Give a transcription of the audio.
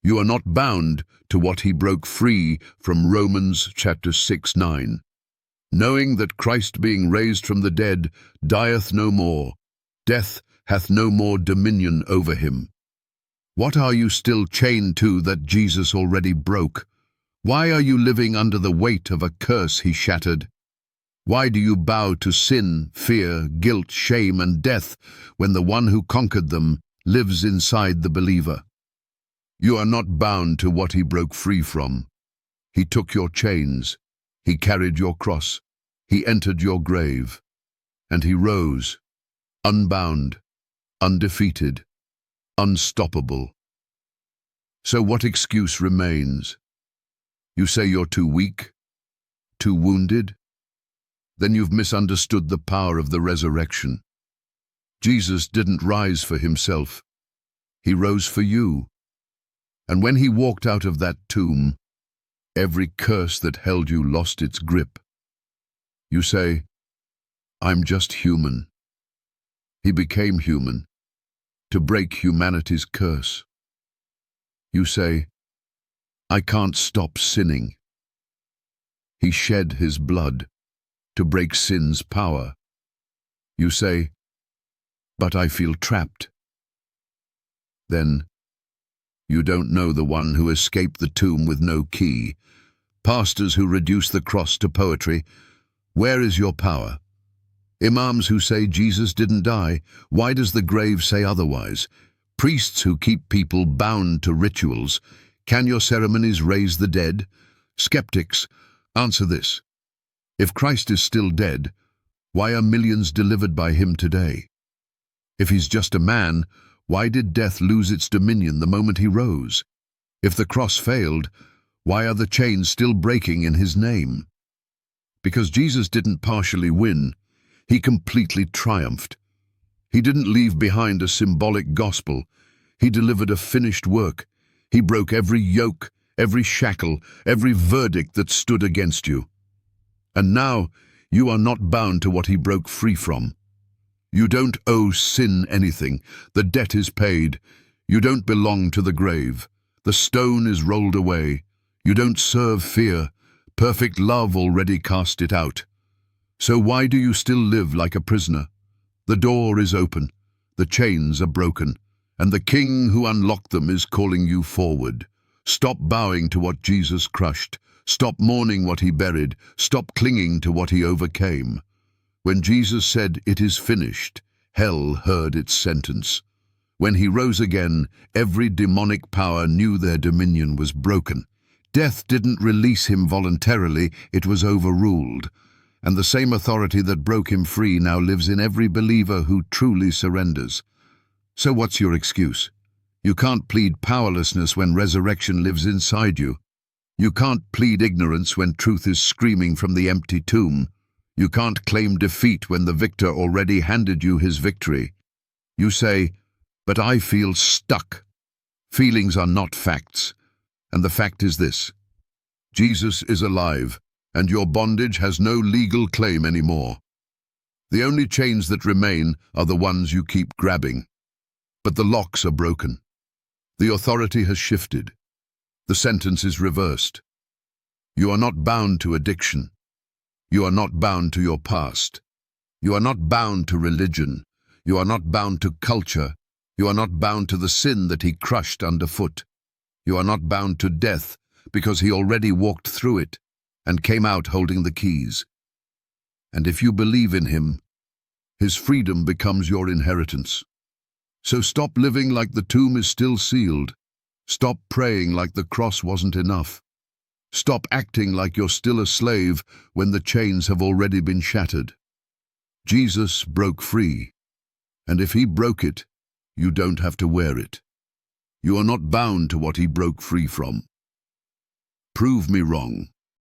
You are not bound to what he broke free from Romans chapter 6:9. Knowing that Christ being raised from the dead dieth no more, death hath no more dominion over him. What are you still chained to that Jesus already broke? Why are you living under the weight of a curse he shattered? Why do you bow to sin, fear, guilt, shame, and death when the one who conquered them lives inside the believer? You are not bound to what he broke free from. He took your chains, he carried your cross, he entered your grave, and he rose, unbound, undefeated, unstoppable. So what excuse remains? You say you're too weak, too wounded? Then you've misunderstood the power of the resurrection. Jesus didn't rise for himself. He rose for you. And when he walked out of that tomb, every curse that held you lost its grip. You say, I'm just human. He became human to break humanity's curse. You say, I can't stop sinning. He shed his blood to break sin's power. You say, but I feel trapped. Then, you don't know the one who escaped the tomb with no key. Pastors who reduce the cross to poetry, where is your power? Imams who say Jesus didn't die, why does the grave say otherwise? Priests who keep people bound to rituals, can your ceremonies raise the dead? Skeptics, answer this. If Christ is still dead, why are millions delivered by him today? If he's just a man, why did death lose its dominion the moment he rose? If the cross failed, why are the chains still breaking in his name? Because Jesus didn't partially win, he completely triumphed. He didn't leave behind a symbolic gospel. He delivered a finished work. He broke every yoke, every shackle, every verdict that stood against you. And now you are not bound to what he broke free from. You don't owe sin anything. The debt is paid. You don't belong to the grave. The stone is rolled away. You don't serve fear. Perfect love already cast it out. So why do you still live like a prisoner? The door is open, the chains are broken, and the King who unlocked them is calling you forward. Stop bowing to what Jesus crushed. Stop mourning what he buried. Stop clinging to what he overcame. When Jesus said, "It is finished," hell heard its sentence. When he rose again, every demonic power knew their dominion was broken. Death didn't release him voluntarily, it was overruled. And the same authority that broke him free now lives in every believer who truly surrenders. So what's your excuse? You can't plead powerlessness when resurrection lives inside you. You can't plead ignorance when truth is screaming from the empty tomb. You can't claim defeat when the victor already handed you his victory. You say, but I feel stuck. Feelings are not facts. And the fact is this: Jesus is alive, and your bondage has no legal claim anymore. The only chains that remain are the ones you keep grabbing. But the locks are broken. The authority has shifted. The sentence is reversed. You are not bound to addiction. You are not bound to your past. You are not bound to religion. You are not bound to culture. You are not bound to the sin that he crushed underfoot. You are not bound to death because he already walked through it and came out holding the keys. And if you believe in him, his freedom becomes your inheritance. So stop living like the tomb is still sealed. Stop praying like the cross wasn't enough. Stop acting like you're still a slave when the chains have already been shattered. Jesus broke free, and if he broke it, you don't have to wear it. You are not bound to what he broke free from. Prove me wrong.